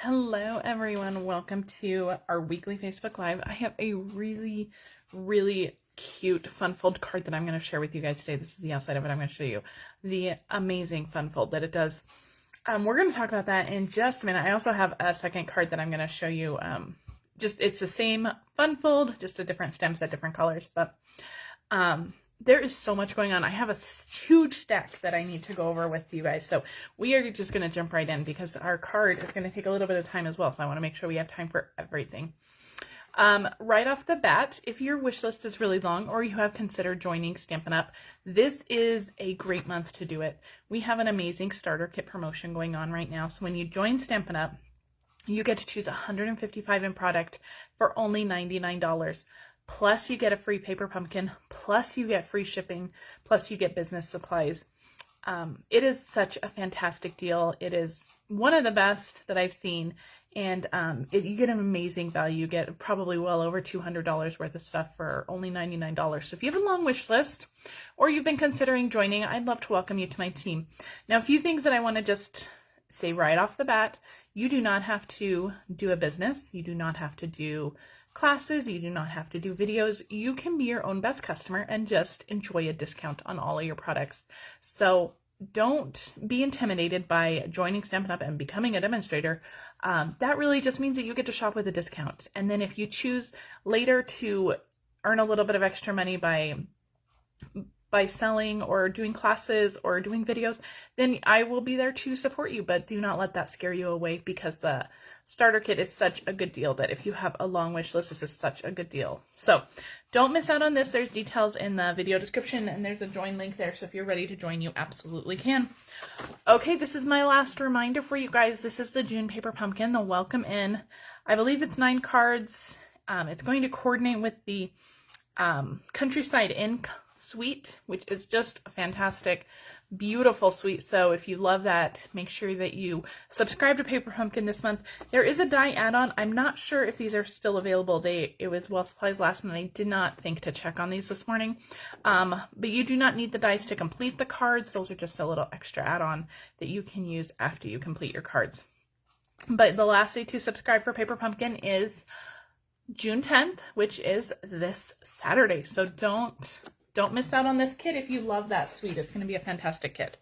Hello everyone, welcome to our weekly Facebook Live. I have a really cute fun fold card that I'm going to share with you guys today. This is the outside of it. I'm going to show you the amazing fun fold that it does. We're going to talk about that in just a minute. I also have a second card that I'm going to show you. It's the same fun fold, just a different stem set, different colors, but there is so much going on. I have a huge stack that I need to go over with you guys. So we are just going to jump right in because our card is going to take a little bit of time as well. So I want to make sure we have time for everything. Right off the bat, if your wish list is really long or you have considered joining Stampin' Up, this is a great month to do it. We have an amazing starter kit promotion going on right now. So when you join Stampin' Up, you get to choose 155 in product for only $99. Plus you get a free paper pumpkin, plus you get free shipping, plus you get business supplies. It is such a fantastic deal. It is one of the best that I've seen, and you get an amazing value. You get probably well over $200 worth of stuff for only $99. So if you have a long wish list or you've been considering joining, I'd love to welcome you to my team. Now, a few things that I want to just say right off the bat: you do not have to do a business. You do not have to do classes. You do not have to do videos. You can be your own best customer and just enjoy a discount on all of your products. So don't be intimidated by joining Stampin' Up and becoming a demonstrator. That really just means that you get to shop with a discount. And then if you choose later to earn a little bit of extra money by selling or doing classes or doing videos, then I will be there to support you. But do not let that scare you away, because the starter kit is such a good deal that if you have a long wish list, this is such a good deal. So don't miss out on this. There's details in the video description and there's a join link there. So if you're ready to join, you absolutely can. Okay, this is my last reminder for you guys. This is the June paper pumpkin, the welcome in. I believe it's 9 cards. It's going to coordinate with the Countryside Inn suite, which is just a fantastic, beautiful suite. So if you love that, make sure that you subscribe to Paper Pumpkin this month. There is a die add-on. I'm not sure if these are still available. It was well supplies last, and I did not think to check on these this morning. But you do not need the dies to complete the cards. Those are just a little extra add-on that you can use after you complete your cards. But the last day to subscribe for Paper Pumpkin is June 10th, which is this Saturday. So don't miss out on this kit if you love that suite. It's going to be a fantastic kit.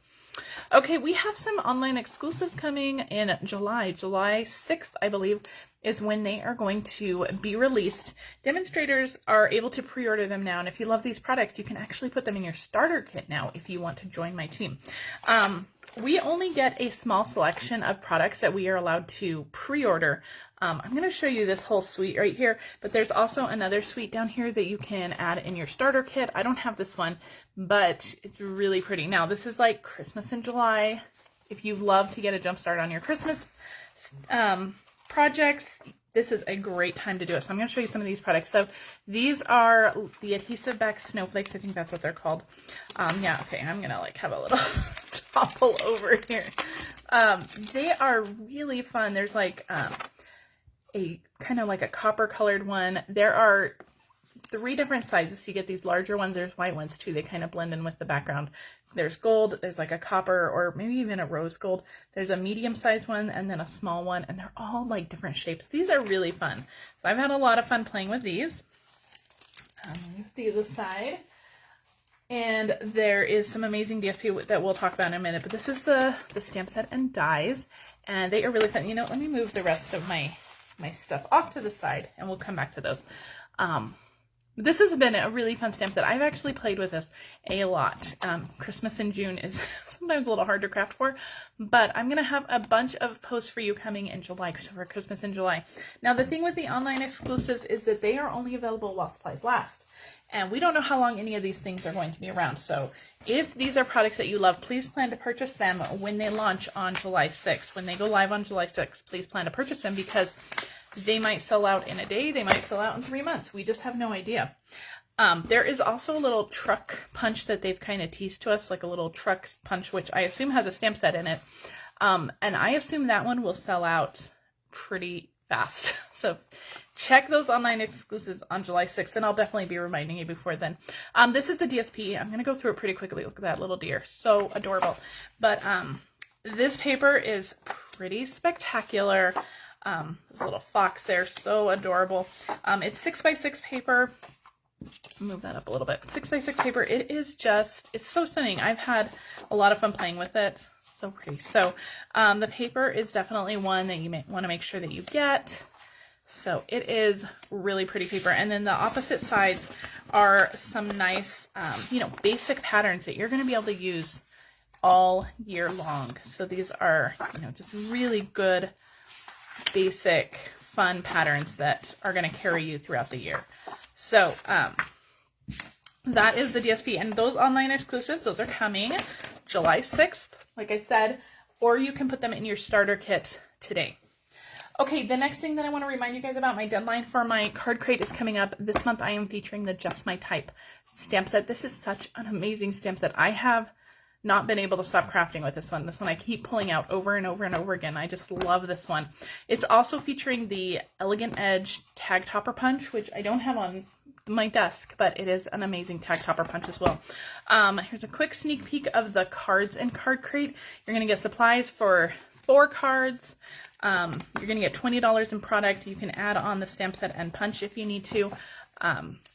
Okay, we have some online exclusives coming in July. July 6th, I believe, is when they are going to be released. Demonstrators are able to pre-order them now, and if you love these products, you can actually put them in your starter kit now if you want to join my team. We only get a small selection of products that we are allowed to pre-order. I'm going to show you this whole suite right here, but there's also another suite down here that you can add in your starter kit. I don't have this one, but it's really pretty. Now, this is like Christmas in July. If you love to get a jump start on your Christmas projects, this is a great time to do it. So I'm going to show you some of these products. So these are the adhesive back snowflakes. I think that's what they're called. Yeah, okay, I'm going to like have a little topple over here. They are really fun. There's like a kind of like a copper colored one. There are 3 different sizes. You get these larger ones. There's white ones too. They kind of blend in with the background. There's gold, there's like a copper or maybe even a rose gold. There's a medium sized one and then a small one, and they're all like different shapes. These are really fun. So I've had a lot of fun playing with these. Move these aside. And there is some amazing DSP that we'll talk about in a minute, but this is the stamp set and dies, and they are really fun. You know, let me move the rest of my stuff off to the side and we'll come back to those. This has been a really fun stamp set. I've actually played with this a lot. Christmas in June is sometimes a little hard to craft for, but I'm going to have a bunch of posts for you coming in July, for Christmas in July. Now, the thing with the online exclusives is that they are only available while supplies last. And we don't know how long any of these things are going to be around. So if these are products that you love, please plan to purchase them when they launch on July 6th. When they go live on July 6th, please plan to purchase them, because they might sell out in a day. They might sell out in 3 months. We just have no idea. There is also a little truck punch that they've kind of teased to us, like a little truck punch, which I assume has a stamp set in it. And I assume that one will sell out pretty fast. So check those online exclusives on July 6th, and I'll definitely be reminding you before then. This is the DSP. I'm going to go through it pretty quickly. Look at that little deer. So adorable. But this paper is pretty spectacular. This little fox there, so adorable. It's 6x6 paper. Move that up a little bit. 6x6 paper. It is just, it's so stunning. I've had a lot of fun playing with it. So pretty. So the paper is definitely one that you may want to make sure that you get. So it is really pretty paper. And then the opposite sides are some nice, you know, basic patterns that you're going to be able to use all year long. So these are, you know, just really good, basic, fun patterns that are going to carry you throughout the year. So that is the DSP, and those online exclusives, those are coming July 6th, like I said, or you can put them in your starter kit today. Okay, the next thing that I want to remind you guys about, my deadline for my card crate is coming up. This month I am featuring the Just My Type stamp set. This is such an amazing stamp set. I have not been able to stop crafting with this one. This one I keep pulling out over and over and over again. I just love this one. It's also featuring the Elegant Edge tag topper punch, which I don't have on my desk, but it is an amazing tag topper punch as well. Here's a quick sneak peek of the cards in Card Crate. You're going to get supplies for 4 cards. You're going to get $20 in product. You can add on the stamp set and punch if you need to.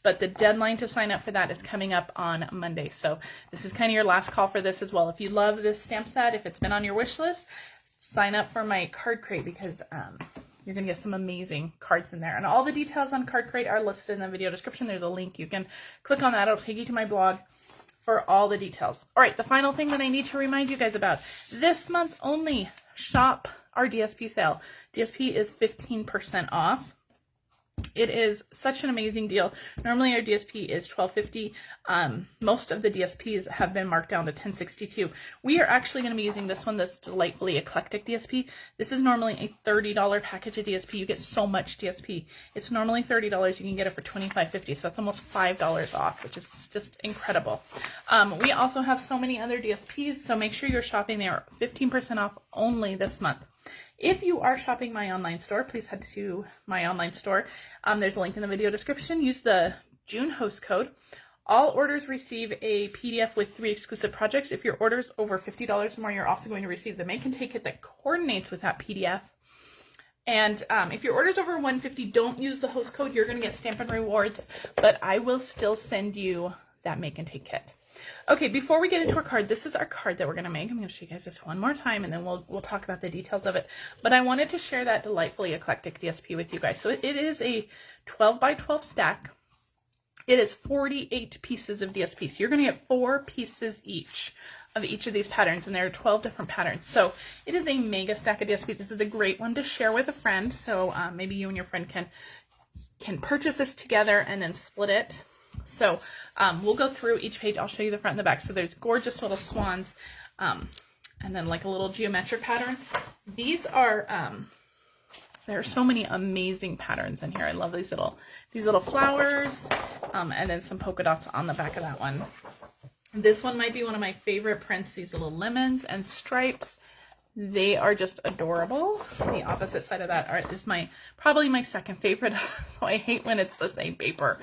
But the deadline to sign up for that is coming up on Monday. So this is kind of your last call for this as well. If you love this stamp set, if it's been on your wish list, sign up for my Card Crate because you're going to get some amazing cards in there. And all the details on Card Crate are listed in the video description. There's a link. You can click on that. It'll take you to my blog for all the details. All right, the final thing that I need to remind you guys about, this month only, shop our DSP sale. DSP is 15% off. It is such an amazing deal. Normally our DSP is $12.50. Most of the DSPs have been marked down to $10.62. We are actually going to be using this one, this Delighfully Eclectic DSP. This is normally a $30 package of DSP. You get so much DSP. It's normally $30. You can get it for $25.50. So that's almost $5 off, which is just incredible. We also have so many other DSPs, so make sure you're shopping there. 15% off only this month. If you are shopping my online store, please head to my online store. There's a link in the video description. Use the June host code. All orders receive a PDF with 3 exclusive projects. If your order's over $50 or more, you're also going to receive the Make and Take Kit that coordinates with that PDF. And if your order's over $150, don't use the host code. You're going to get Stampin' Rewards, but I will still send you that Make and Take Kit. Okay, before we get into our card, this is our card that we're going to make. I'm going to show you guys this one more time, and then we'll talk about the details of it. But I wanted to share that Delighfully Eclectic DSP with you guys. So it is a 12 by 12 stack. It is 48 pieces of DSP. So you're going to get 4 pieces each of each of these patterns, and there are 12 different patterns. So it is a mega stack of DSP. This is a great one to share with a friend. So maybe you and your friend can purchase this together and then split it. So we'll go through each page. I'll show you the front and the back. So there's gorgeous little swans, and then like a little geometric pattern. These are there are so many amazing patterns in here. I love these little flowers, and then some polka dots on the back of that one. This one might be one of my favorite prints. These little lemons and stripes. They are just adorable. The opposite side of that is probably my second favorite. So I hate when it's the same paper.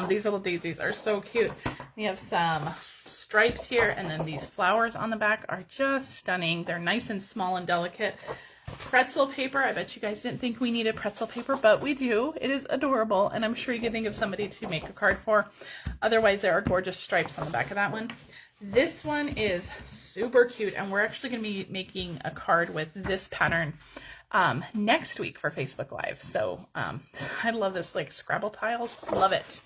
These little daisies are so cute. We have some stripes here, and then these flowers on the back are just stunning. They're nice and small and delicate. Pretzel paper. I bet you guys didn't think we needed pretzel paper, but we do. It is adorable, and I'm sure you can think of somebody to make a card for. Otherwise, there are gorgeous stripes on the back of that one. This one is super cute, and we're actually going to be making a card with this pattern next week for Facebook Live. So I love this, like Scrabble tiles. Love it.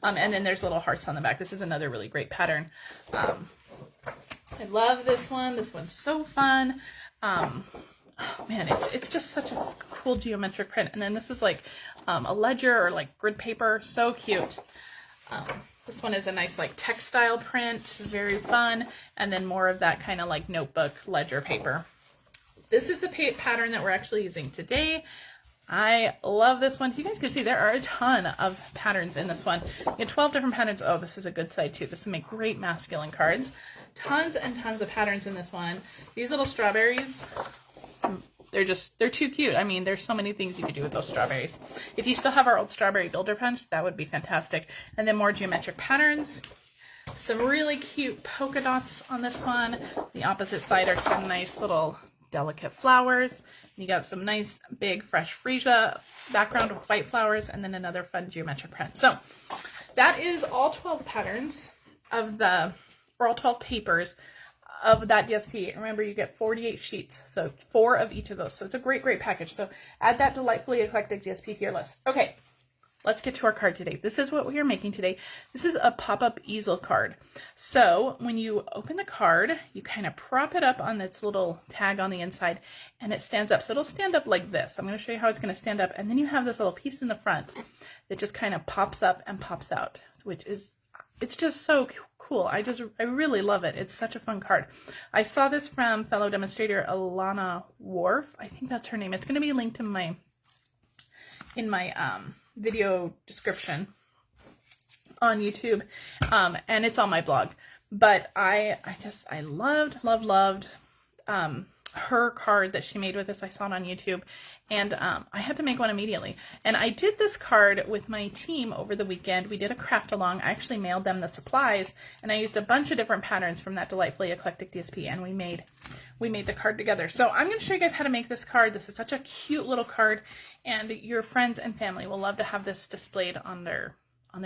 And then there's little hearts on the back. This is another really great pattern. I love this one. This one's so fun. Oh man, it's just such a cool geometric print. And then this is like a ledger or like grid paper. So cute. This one is a nice like textile print, very fun, and then more of that kind of like notebook ledger paper. This is the pattern that we're actually using today. I love this one. You guys can see there are a ton of patterns in this one. You get 12 different patterns. Oh, this is a good side too. This will make great masculine cards. Tons and tons of patterns in this one. These little strawberries, they're too cute. I mean, there's so many things you could do with those strawberries. If you still have our old strawberry builder punch, that would be fantastic. And then more geometric patterns. Some really cute polka dots on this one. The opposite side are some nice little delicate flowers. You got some nice big fresh freesia background with white flowers, and then another fun geometric print. So that is all 12 patterns of the, or all 12 papers of that DSP. Remember, you get 48 sheets, so 4 of each of those. So it's a great, great package. So add that Delightfully Eclectic DSP to your list. Okay, let's get to our card today. This is what we are making today. This is a pop-up easel card. So when you open the card, you kind of prop it up on this little tag on the inside, and it stands up. So it'll stand up like this. I'm going to show you how it's going to stand up. And then you have this little piece in the front that just kind of pops up and pops out, which is, it's just so cool. I really love it. It's such a fun card. I saw this from fellow demonstrator Alanna Wharf. I think that's her name. It's going to be linked in my video description on YouTube, and it's on my blog. But I loved her card that she made with this. I saw it on YouTube, and I had to make one immediately. And I did this card with my team over the weekend. We did a craft along. I actually mailed them the supplies, and I used a bunch of different patterns from that Delightfully Eclectic DSP, and we made the card together. So I'm going to show you guys how to make this card. This is such a cute little card, and your friends and family will love to have this displayed on their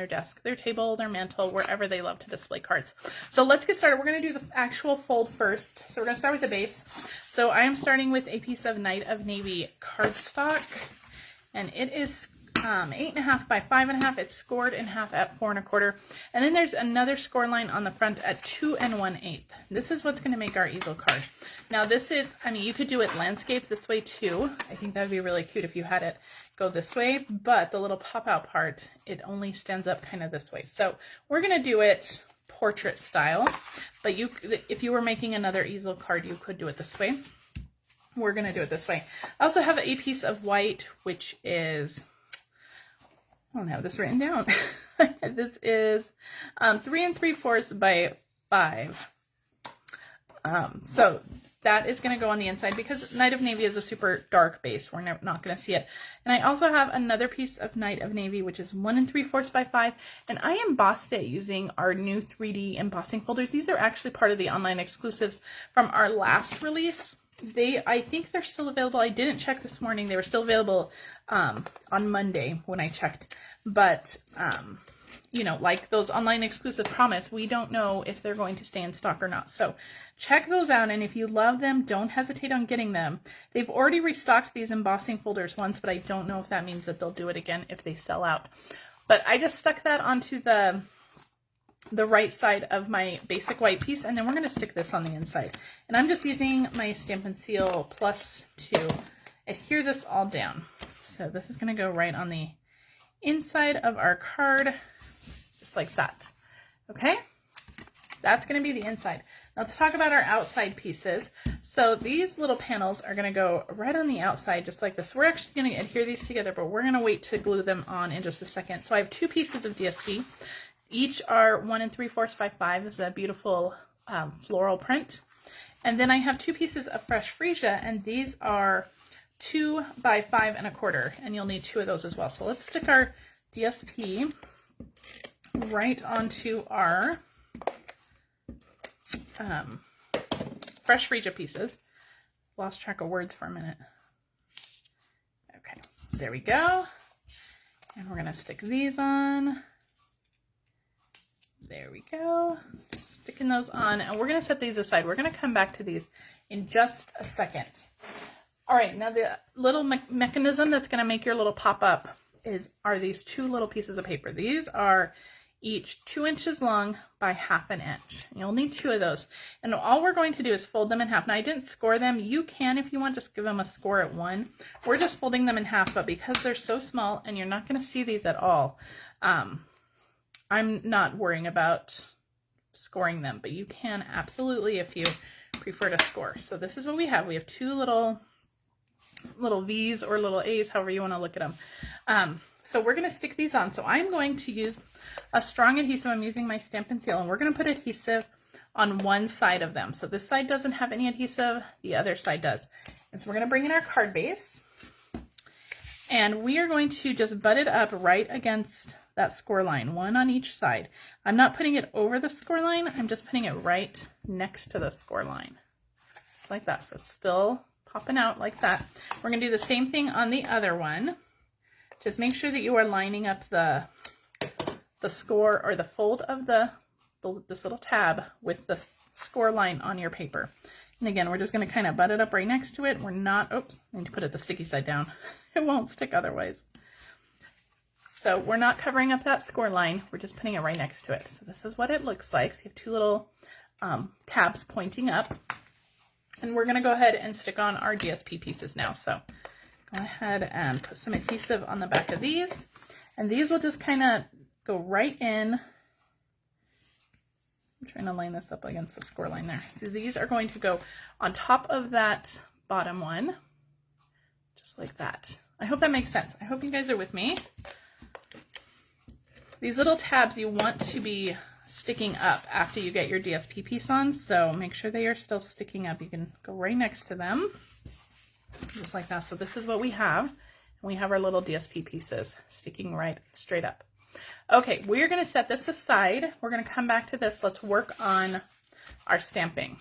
desk, their table, their mantle, wherever they love to display cards. So let's get started. We're going to do the actual fold first. So we're going to start with the base. So I am starting with a piece of Night of Navy cardstock, and it is 8.5 by 5.5. It's scored in half at 4 1/4. And then there's another score line on the front at 2 1/8. This is what's going to make our easel card. Now this is, I mean, you could do it landscape this way too. I think that would be really cute if you had it go this way, but the little pop out part, it only stands up kind of this way. So we're going to do it portrait style, but if you were making another easel card, you could do it this way. We're going to do it this way. I also have a piece of white, which is, I don't have this written down. This is 3 3/4 by 5. So that is going to go on the inside because Night of Navy is a super dark base. We're not going to see it. And I also have another piece of Night of Navy, which is 1 3/4 by 5. And I embossed it using our new 3D embossing folders. These are actually part of the online exclusives from our last release. I think they're still available. I didn't check this morning. They were still available on Monday when I checked. But, you know, like those online exclusive promise, we don't know if they're going to stay in stock or not. So check those out. And if you love them, don't hesitate on getting them. They've already restocked these embossing folders once, but I don't know if that means that they'll do it again if they sell out. But I just stuck that onto the right side of my basic white piece, and then we're going to stick this on the inside. And I'm just using my Stampin' Seal Plus to adhere this all down. So this is going to go right on the inside of our card, just like that. Okay, that's going to be the inside. Now let's talk about our outside pieces. So these little panels are going to go right on the outside, just like this. We're actually going to adhere these together, but we're going to wait to glue them on in just a second. So I have 2 pieces of DSP. Each are 1 3/4 by 5. This is a beautiful floral print. And then I have 2 pieces of fresh freesia, and these are 2 by 5 1/4, and you'll need 2 of those as well. So let's stick our DSP right onto our fresh freesia pieces. Lost track of words for a minute. Okay, there we go. And we're going to stick these on. There we go. Just sticking those on, and we're going to set these aside. We're going to come back to these in just a second. All right, now the little mechanism that's going to make your little pop up are these 2 little pieces of paper. These are each 2 inches long by 1/2 inch. You'll need 2 of those. And all we're going to do is fold them in half. Now I didn't score them. You can, if you want, just give them a score at 1. We're just folding them in half, but because they're so small and you're not going to see these at all, I'm not worrying about scoring them, but you can absolutely if you prefer to score. So this is what we have. We have 2 little V's or little A's, however you want to look at them. So we're going to stick these on. So I'm going to use a strong adhesive. I'm using my Stampin' Seal, and we're going to put adhesive on one side of them. So this side doesn't have any adhesive, the other side does. And so we're going to bring in our card base, and we are going to just butt it up right against that score line, 1 on each side. I'm not putting it over the score line, I'm just putting it right next to the score line. Just like that, so it's still popping out like that. We're going to do the same thing on the other one. Just make sure that you are lining up the score or the fold of this little tab with the score line on your paper. And again, we're just going to kind of butt it up right next to it. We're not, oops, I need to put it the sticky side down. It won't stick otherwise. So we're not covering up that score line. We're just putting it right next to it. So this is what it looks like. So you have two little tabs pointing up. And we're going to go ahead and stick on our DSP pieces now. So go ahead and put some adhesive on the back of these. And these will just kind of go right in. I'm trying to line this up against the score line there. So these are going to go on top of that bottom one, just like that. I hope that makes sense. I hope you guys are with me. These little tabs you want to be sticking up after you get your DSP piece on, so make sure they are still sticking up. You can go right next to them, just like that. So this is what we have. We have our little DSP pieces sticking right straight up. Okay, we're going to set this aside. We're going to come back to this. Let's work on our stamping.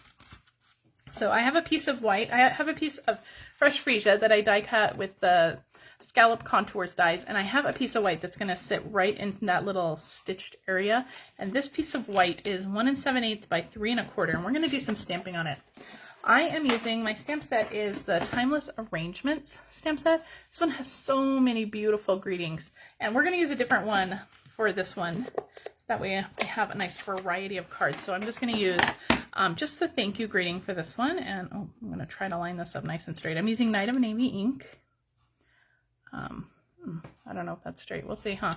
So I have a piece of white. I have a piece of fresh freesia that I die cut with the scallop contours dies, and I have a piece of white that's going to sit right in that little stitched area. And this piece of white is 1 7/8 by 3 1/4, and we're going to do some stamping on it. I am using, my stamp set is the Timeless Arrangements stamp set. This one has so many beautiful greetings, and we're going to use a different one for this one, so that way we have a nice variety of cards. So I'm just going to use just the thank you greeting for this one, and I'm going to try to line this up nice and straight. I'm using Night of Navy ink. I don't know if that's straight. We'll see, huh?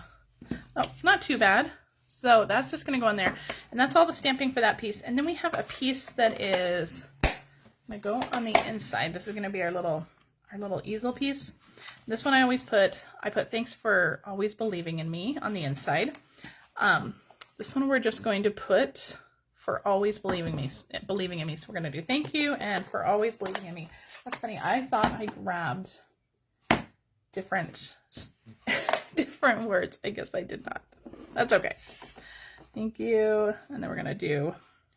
Oh, not too bad. So that's just going to go in there, and that's all the stamping for that piece. And then we have a piece that is going to go on the inside. This is going to be our little easel piece. This one I put thanks for always believing in me on the inside. This one we're just going to put for always believing in me. So we're going to do thank you and for always believing in me. That's funny. I thought I grabbed different words. I guess I did not. That's okay. Thank you. And then we're going to do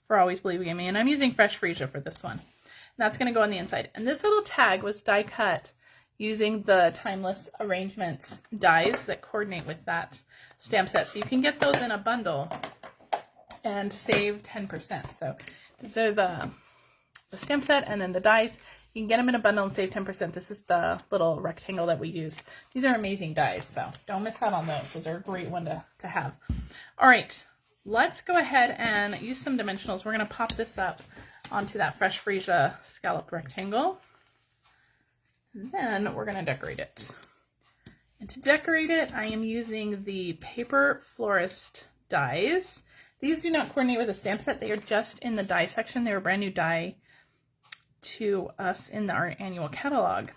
for always believing in me. And I'm using fresh freesia for this one. And that's going to go on the inside. And this little tag was die cut using the Timeless Arrangements dies that coordinate with that stamp set. So you can get those in a bundle and save 10%. So these are the stamp set and then the dies. You can get them in a bundle and save 10%. This is the little rectangle that we used. These are amazing dies, so don't miss out on those. Those are a great one to have. All right, let's go ahead and use some dimensionals. We're going to pop this up onto that fresh freesia scallop rectangle. And then we're going to decorate it. And to decorate it, I am using the Paper Florist Dies. These do not coordinate with the stamp set. They are just in the die section. They were brand new die to us in our annual catalog,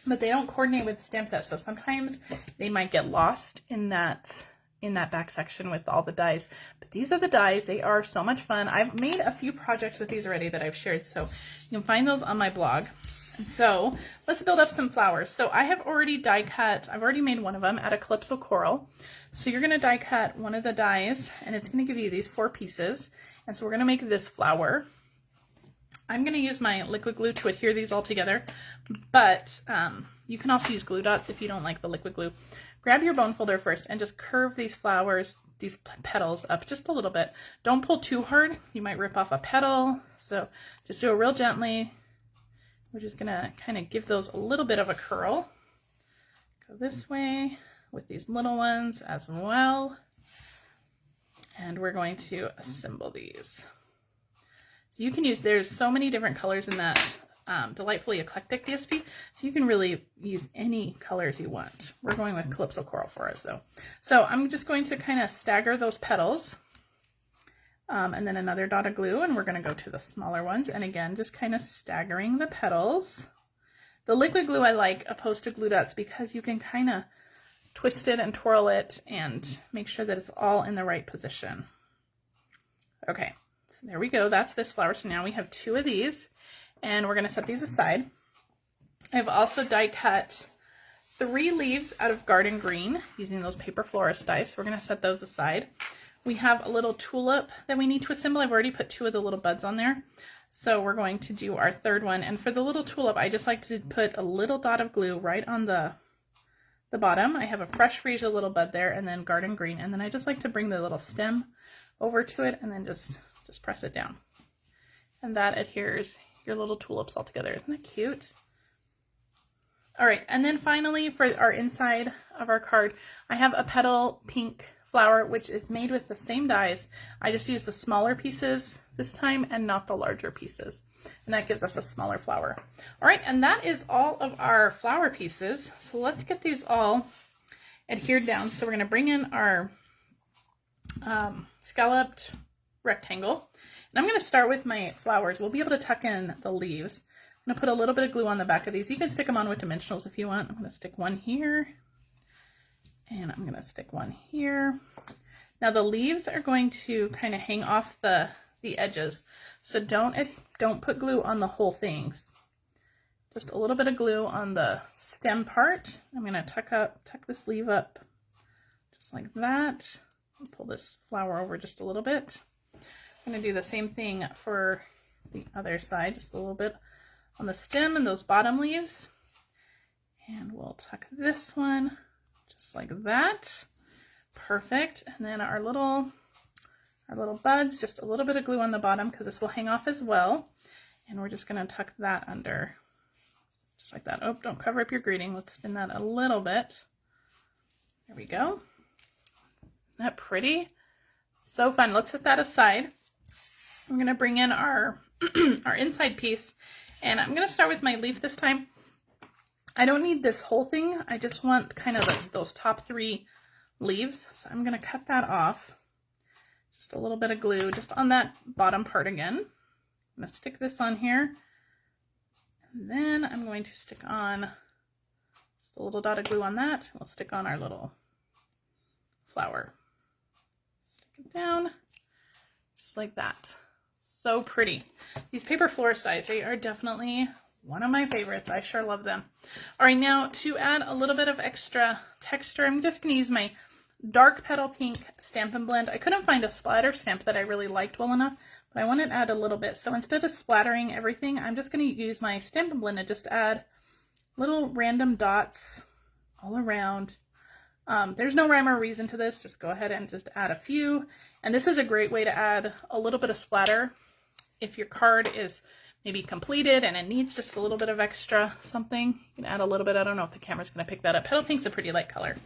but they don't coordinate with the stamp set. So sometimes they might get lost in that back section with all the dies. But these are the dies. They are so much fun. I've made a few projects with these already that I've shared, so you can find those on my blog. And so let's build up some flowers. So I have already die cut. I've already made one of them out of Calypso Coral. So you're going to die cut one of the dies, and it's going to give you these 4 pieces. And so we're going to make this flower. I'm going to use my liquid glue to adhere these all together, but you can also use glue dots if you don't like the liquid glue. Grab your bone folder first and just curve these flowers, these petals up just a little bit. Don't pull too hard. You might rip off a petal, so just do it real gently. We're just going to kind of give those a little bit of a curl. Go this way with these little ones as well. And we're going to assemble these. So you can use, there's so many different colors in that Delighfully Eclectic DSP, so you can really use any colors you want. We're going with Calypso Coral for us though. So I'm just going to kind of stagger those petals and then another dot of glue, and we're going to go to the smaller ones, and again just kind of staggering the petals. The liquid glue I like opposed to glue dots because you can kind of twist it and twirl it and make sure that it's all in the right position. Okay. So there we go. That's this flower. So now we have 2 of these, and we're going to set these aside. I've also die cut 3 leaves out of Garden Green using those Paper Florist dies. So we're going to set those aside. We have a little tulip that we need to assemble. I've already put 2 of the little buds on there. So we're going to do our third one. And for the little tulip, I just like to put a little dot of glue right on the bottom. I have a fresh freesia little bud there, and then garden green. And then I just like to bring the little stem over to it and then just press it down. And that adheres your little tulips all together. Isn't that cute? All right, and then finally for our inside of our card, I have a petal pink flower, which is made with the same dies. I just use the smaller pieces this time and not the larger pieces. And that gives us a smaller flower. All right, and that is all of our flower pieces. So let's get these all adhered down. So we're gonna bring in our scalloped rectangle. And I'm gonna start with my flowers. We'll be able to tuck in the leaves. I'm gonna put a little bit of glue on the back of these. You can stick them on with dimensionals if you want. I'm gonna stick one here, and I'm gonna stick one here. Now the leaves are going to kind of hang off the edges, so don't put glue on the whole things. Just a little bit of glue on the stem part. I'm gonna tuck this leaf up just like that. I'll pull this flower over just a little bit. I'm gonna do the same thing for the other side, just a little bit on the stem and those bottom leaves. And we'll tuck this one just like that. Perfect. And then our little buds, just a little bit of glue on the bottom because this will hang off as well. And we're just gonna tuck that under just like that. Oh, don't cover up your greeting. Let's spin that a little bit. There we go. Isn't that pretty? So fun. Let's set that aside. I'm gonna bring in our our inside piece, and I'm gonna start with my leaf this time. I don't need this whole thing. I just want kind of those top 3 leaves. So I'm gonna cut that off. Just a little bit of glue just on that bottom part again. I'm gonna stick this on here, and then I'm going to stick on just a little dot of glue on that. We'll stick on our little flower. Stick it down just like that. So pretty. These paper Florist Dies, they are definitely one of my favorites. I sure love them. All right, now to add a little bit of extra texture, I'm just going to use my dark petal pink Stampin' Blend. I couldn't find a splatter stamp that I really liked well enough, but I wanted to add a little bit. So instead of splattering everything, I'm just going to use my Stampin' Blend and just add little random dots all around. There's no rhyme or reason to this. Just go ahead and just add a few. And this is a great way to add a little bit of splatter if your card is maybe completed and it needs just a little bit of extra something. You can add a little bit. I don't know if the camera's going to pick that up. Petal pink's a pretty light color.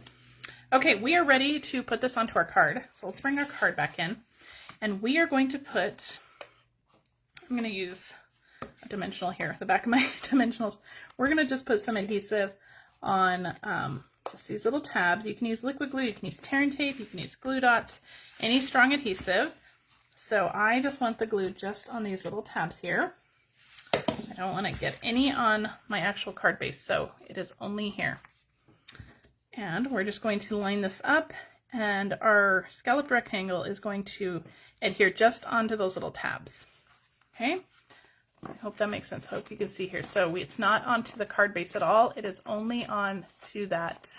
Okay, we are ready to put this onto our card. So let's bring our card back in. And we are going to put, I'm going to use a dimensional here, the back of my dimensionals. We're going to just put some adhesive on just these little tabs. You can use liquid glue, you can use tear and tape, you can use glue dots, any strong adhesive. So I just want the glue just on these little tabs here. I don't want to get any on my actual card base, so it is only here. And we're just going to line this up, and our scalloped rectangle is going to adhere just onto those little tabs. Okay, I hope that makes sense. I hope you can see here. So it's not onto the card base at all. It is only on to that,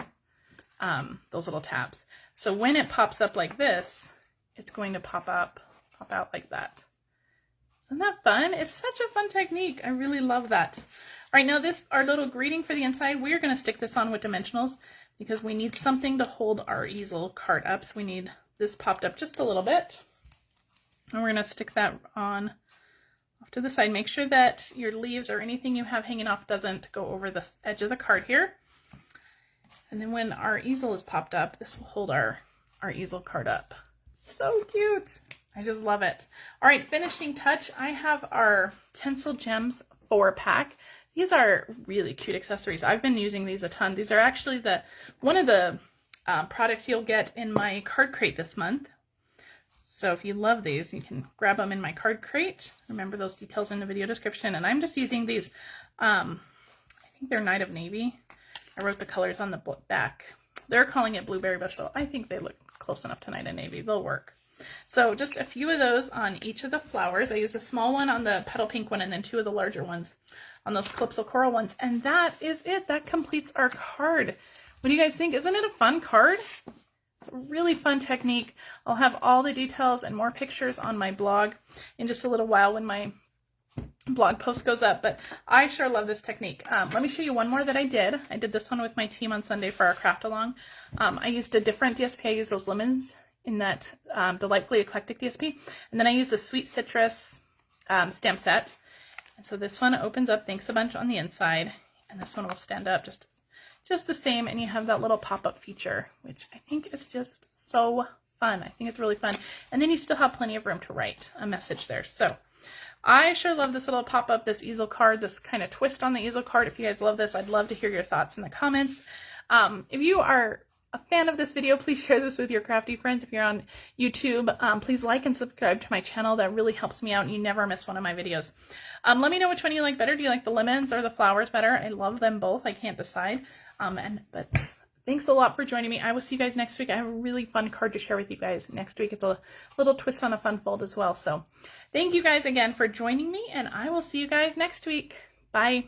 those little tabs. So when it pops up like this, it's going to pop out like that. Isn't that fun? It's such a fun technique. I really love that. All right, now our little greeting for the inside, we're going to stick this on with dimensionals because we need something to hold our easel card up. So we need this popped up just a little bit. And we're going to stick that on off to the side. Make sure that your leaves or anything you have hanging off doesn't go over the edge of the card here. And then when our easel is popped up, this will hold our easel card up. So cute. I just love it. All right, finishing touch. I have our Tinsel Gems 4-pack. These are really cute accessories. I've been using these a ton. These are actually one of the products you'll get in my card crate this month. So if you love these, you can grab them in my card crate. Remember those details in the video description. And I'm just using these, I think they're Night of Navy. I wrote the colors on the back. They're calling it Blueberry Bush, so I think they look close enough to Night of Navy. They'll work. So just a few of those on each of the flowers. I use a small one on the petal pink one and then 2 of the larger ones on those Calypso Coral ones. And that is it. That completes our card. What do you guys think? Isn't it a fun card? It's a really fun technique. I'll have all the details and more pictures on my blog in just a little while when my blog post goes up, but I sure love this technique. Let me show you one more that I did. I did this one with my team on Sunday for our craft along. I used a different DSP. I used those lemons in that Delighfully Eclectic DSP, and then I used a sweet citrus stamp set. And so this one opens up, thanks a bunch on the inside, and this one will stand up just the same, and you have that little pop-up feature, which I think is just so fun. I think it's really fun. And then you still have plenty of room to write a message there. So I sure love this little pop-up, this easel card, this kind of twist on the easel card. If you guys love this, I'd love to hear your thoughts in the comments. If you are a fan of this video, please share this with your crafty friends. If you're on YouTube, please like and subscribe to my channel. That really helps me out, and you never miss one of my videos. Let me know which one you like better. Do you like the lemons or the flowers better? I love them both. I can't decide. But thanks a lot for joining me. I will see you guys next week. I have a really fun card to share with you guys next week. It's a little twist on a fun fold as well. So thank you guys again for joining me, and I will see you guys next week. Bye.